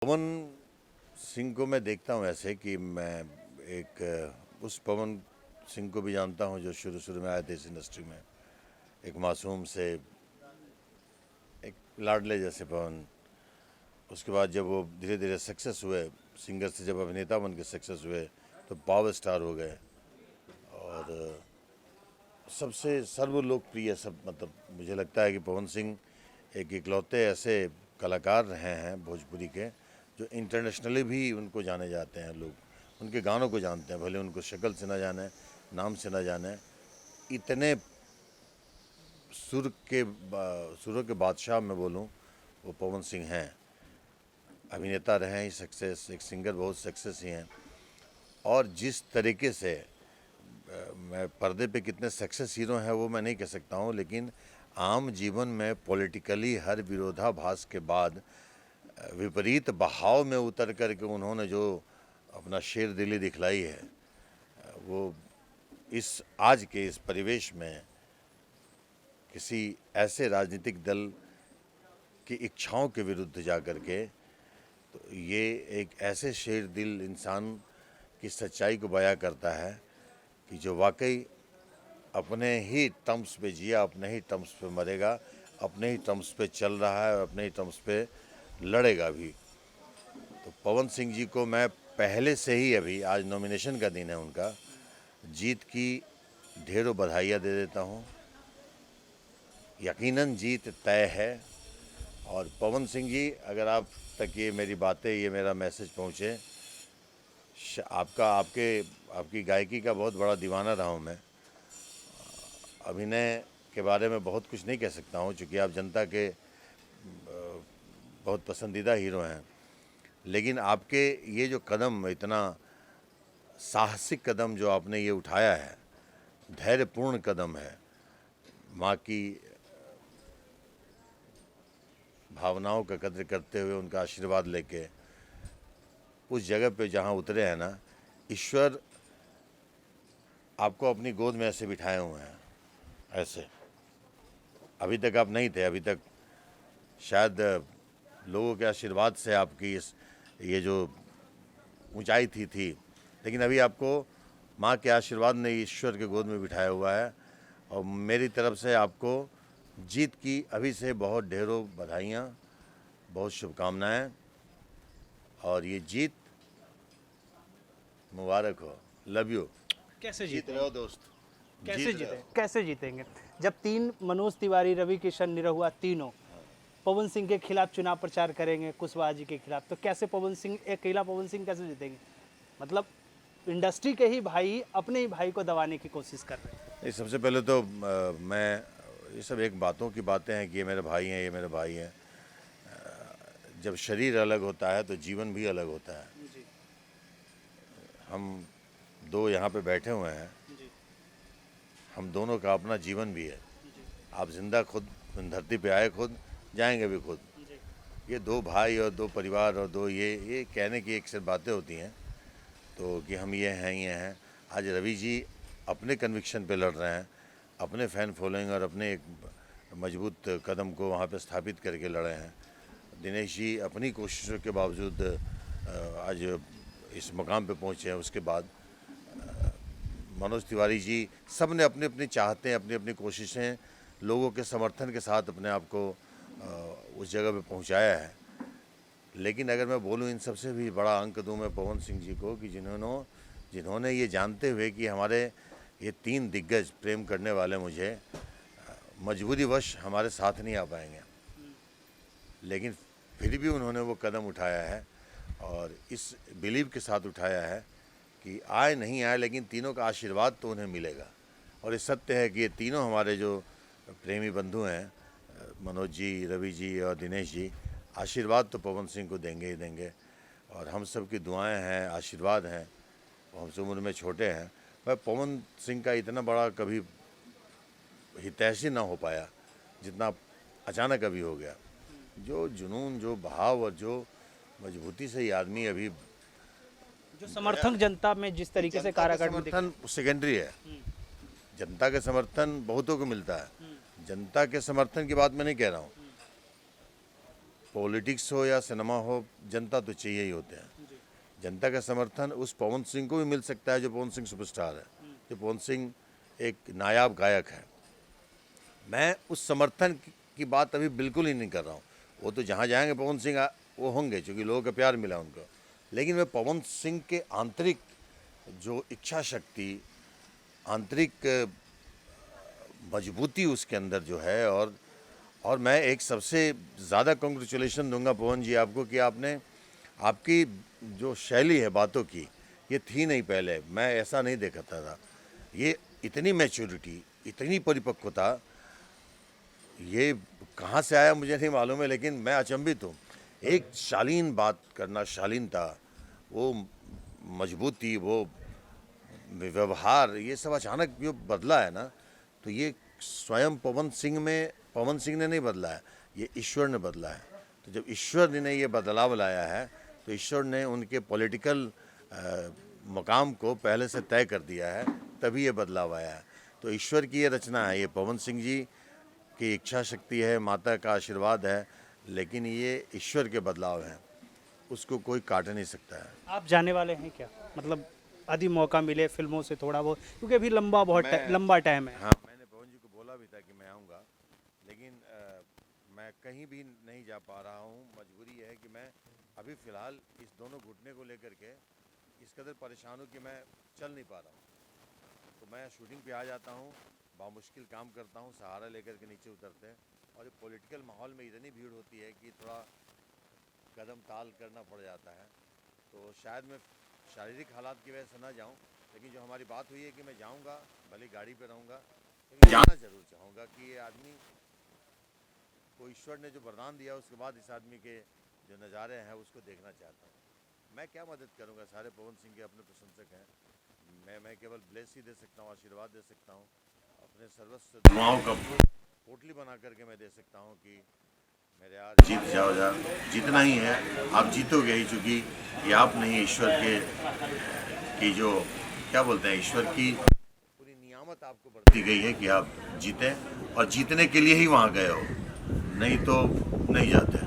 पवन सिंह को मैं देखता हूँ ऐसे कि मैं उस पवन सिंह को भी जानता हूँ जो शुरू शुरू में आए थे इस इंडस्ट्री में, एक मासूम से एक लाडले जैसे पवन। उसके बाद जब वो धीरे धीरे सक्सेस हुए, सिंगर से जब अभिनेता बन के सक्सेस हुए तो पावर स्टार हो गए और सबसे सर्वलोकप्रिय सब, मतलब मुझे लगता है कि पवन सिंह एक इकलौते ऐसे कलाकार रहे हैं भोजपुरी के जो इंटरनेशनली भी उनको जाने जाते हैं। लोग उनके गानों को जानते हैं, भले उनको शक्ल से ना जाने, नाम से ना जाने। इतने सुरों के बादशाह मैं बोलूं वो पवन सिंह हैं। अभिनेता रहे ही सक्सेस, एक सिंगर बहुत सक्सेस ही हैं। और जिस तरीके से मैं पर्दे पे कितने सक्सेस हीरो हैं वो मैं नहीं कह सकता हूँ, लेकिन आम जीवन में पॉलिटिकली हर विरोधाभास के बाद विपरीत बहाव में उतर करके उन्होंने जो अपना शेर दिली दिखलाई है, वो इस आज के इस परिवेश में किसी ऐसे राजनीतिक दल की इच्छाओं के विरुद्ध जा कर के, तो ये एक ऐसे शेर दिल इंसान की सच्चाई को बयां करता है कि जो वाकई अपने ही टर्म्स पे जिया, अपने ही टर्म्स पे मरेगा, अपने ही टर्म्स पे चल रहा है और अपने ही टर्म्स पे लड़ेगा भी। तो पवन सिंह जी को मैं पहले से ही, अभी आज नॉमिनेशन का दिन है उनका, जीत की ढेरों बधाइयाँ दे देता हूँ। यकीनन जीत तय है। और पवन सिंह जी, अगर आप तक ये मेरी बातें, ये मेरा मैसेज पहुँचे, आपकी गायकी का बहुत बड़ा दीवाना रहा हूँ मैं। अभिनय के बारे में बहुत कुछ नहीं कह सकता हूँ क्योंकि आप जनता के बहुत पसंदीदा हीरो हैं, लेकिन आपके ये जो कदम, इतना साहसिक कदम जो आपने ये उठाया है, धैर्यपूर्ण कदम है, माँ की भावनाओं का कद्र करते हुए उनका आशीर्वाद लेके उस जगह पे जहाँ उतरे हैं ना, ईश्वर आपको अपनी गोद में ऐसे बिठाए हुए हैं। ऐसे अभी तक आप नहीं थे, अभी तक शायद लोगों के आशीर्वाद से आपकी ये जो ऊंचाई थी, लेकिन अभी आपको माँ के आशीर्वाद ने ईश्वर के गोद में बिठाया हुआ है। और मेरी तरफ से आपको जीत की अभी से बहुत ढेरों बधाइयाँ, बहुत शुभकामनाएं, और ये जीत मुबारक हो। Love you. कैसे जीत जीते रहे हो दोस्त, कैसे जीत रहे जीते हो। कैसे जीतेंगे जब तीन मनोज तिवारी, रवि किशन, निरहुआ तीनों पवन सिंह के खिलाफ चुनाव प्रचार करेंगे, कुशवाहा जी के खिलाफ, तो कैसे पवन सिंह, अकेला पवन सिंह कैसे जीतेंगे? मतलब इंडस्ट्री के ही भाई अपने ही भाई को दबाने की कोशिश कर रहे हैं। नहीं, सबसे पहले तो मैं, ये सब एक बातों की बातें हैं कि ये मेरे भाई हैं, ये मेरे भाई हैं। जब शरीर अलग होता है तो जीवन भी अलग होता है। जी हम दो यहाँ पे बैठे हुए हैं, जी हम दोनों का अपना जीवन भी है। जी आप जिंदा खुद धरती पे आए खुद, जाएंगे भी खुद। जी ये दो भाई और दो परिवार और दो ये कहने की एक सिर्फ बातें होती हैं, तो कि हम ये हैं। आज रवि जी अपने कन्विक्शन पे लड़ रहे हैं, अपने फ़ैन फॉलोइंग और अपने एक मजबूत कदम को वहाँ पे स्थापित करके लड़े हैं। दिनेश जी अपनी कोशिशों के बावजूद आज इस मुकाम पे पहुँचे हैं। उसके बाद मनोज तिवारी जी, सब ने अपनी अपनी चाहतें, अपनी अपनी कोशिशें लोगों के समर्थन के साथ अपने आप को उस जगह पे पहुँचाया है। लेकिन अगर मैं बोलूँ इन सबसे भी बड़ा अंक दूँ मैं पवन सिंह जी को, कि जिन्होंने ये जानते हुए कि हमारे ये तीन दिग्गज प्रेम करने वाले मुझे मजबूरीवश हमारे साथ नहीं आ पाएंगे, लेकिन फिर भी उन्होंने वो कदम उठाया है और इस बिलीव के साथ उठाया है कि आए नहीं आए लेकिन तीनों का आशीर्वाद तो उन्हें मिलेगा। और ये सत्य है कि ये तीनों हमारे जो प्रेमी बंधु हैं, मनोज जी, रवि जी और दिनेश जी, आशीर्वाद तो पवन सिंह को देंगे ही देंगे। और हम सब की दुआएं हैं, आशीर्वाद हैं। हमसे उम्र में छोटे हैं, मैं पवन सिंह का इतना बड़ा कभी हितैषी ना हो पाया जितना अचानक अभी हो गया। जो जुनून, जो भाव और जो मजबूती से ये आदमी अभी, जो समर्थन जनता में जिस तरीके से कारागार में समर्थन सेकेंडरी है। जनता का समर्थन बहुतों को मिलता है, जनता के समर्थन की बात मैं नहीं कह रहा हूँ। पॉलिटिक्स हो या सिनेमा हो, जनता तो चाहिए ही होते हैं। जनता का समर्थन उस पवन सिंह को भी मिल सकता है जो पवन सिंह सुपरस्टार है, जो पवन सिंह एक नायाब गायक है। मैं उस समर्थन की बात अभी बिल्कुल ही नहीं कर रहा हूँ। वो तो जहाँ जाएंगे पवन सिंह वो होंगे, क्योंकि लोगों का प्यार मिला उनको। लेकिन मैं पवन सिंह के आंतरिक जो इच्छा शक्ति, आंतरिक मजबूती उसके अंदर जो है, और मैं एक सबसे ज़्यादा कॉन्ग्रेचुलेशन दूंगा पवन जी आपको कि आपकी जो शैली है बातों की, ये थी नहीं पहले। मैं ऐसा नहीं देखा था। ये इतनी मैच्योरिटी, इतनी परिपक्वता, ये कहाँ से आया मुझे नहीं मालूम है, लेकिन मैं अचंभित हूँ। एक शालीन बात करना, शालीनता, वो मजबूती, वो व्यवहार, ये सब अचानक जो बदला है ना, तो ये स्वयं पवन सिंह ने नहीं बदला है, ये ईश्वर ने बदला है। तो जब ईश्वर ने ये बदलाव लाया है, तो ईश्वर ने उनके पॉलिटिकल मकाम को पहले से तय कर दिया है, तभी ये बदलाव आया है। तो ईश्वर की ये रचना है, ये पवन सिंह जी की इच्छा शक्ति है, माता का आशीर्वाद है, लेकिन ये ईश्वर के बदलाव हैं, उसको कोई काट नहीं सकता है। आप जाने वाले हैं क्या? मतलब यदि मौका मिले फिल्मों से थोड़ा बहुत, क्योंकि अभी लंबा टाइम है। हाँ, मैंने पवन जी को बोला भी था कि मैं आऊँगा, लेकिन मैं कहीं भी नहीं जा पा रहा हूँ। मजबूरी है कि मैं अभी फ़िलहाल इस दोनों घुटने को लेकर के इस कदर परेशान हूँ कि मैं चल नहीं पा रहा हूँ। तो मैं शूटिंग पे आ जाता हूँ, बामुश्किल काम करता हूँ, सहारा लेकर के नीचे उतरते हैं, और ये पॉलिटिकल माहौल में इतनी भीड़ होती है कि थोड़ा कदम ताल करना पड़ जाता है। तो शायद मैं शारीरिक हालात की वजह से ना जाऊं, लेकिन जो हमारी बात हुई है कि मैं जाऊंगा, भले गाड़ी पे रहूंगा, लेकिन जाना जरूर चाहूँगा कि ये आदमी को ईश्वर ने जो वरदान दिया, उसके बाद इस आदमी के जो नज़ारे हैं उसको देखना चाहता हूँ। मैं क्या मदद करूँगा, सारे पवन सिंह के अपने प्रशंसक हैं। मैं केवल ब्लेस ही दे सकता हूँ, आशीर्वाद दे सकता हूँ, अपने सर्वस्व दुआओं का पोटली बना करके मैं दे सकता हूँ कि मेरे यार जीत जाओ यार। जीतना ही है, आप जीतोगे ही, चूँकि ये आप नहीं, ईश्वर की जो क्या बोलते हैं, ईश्वर की पूरी नियामत आपको बढ़ती गई है कि आप जीतें, और जीतने के लिए ही वहाँ गए हो, नहीं तो नहीं जाते।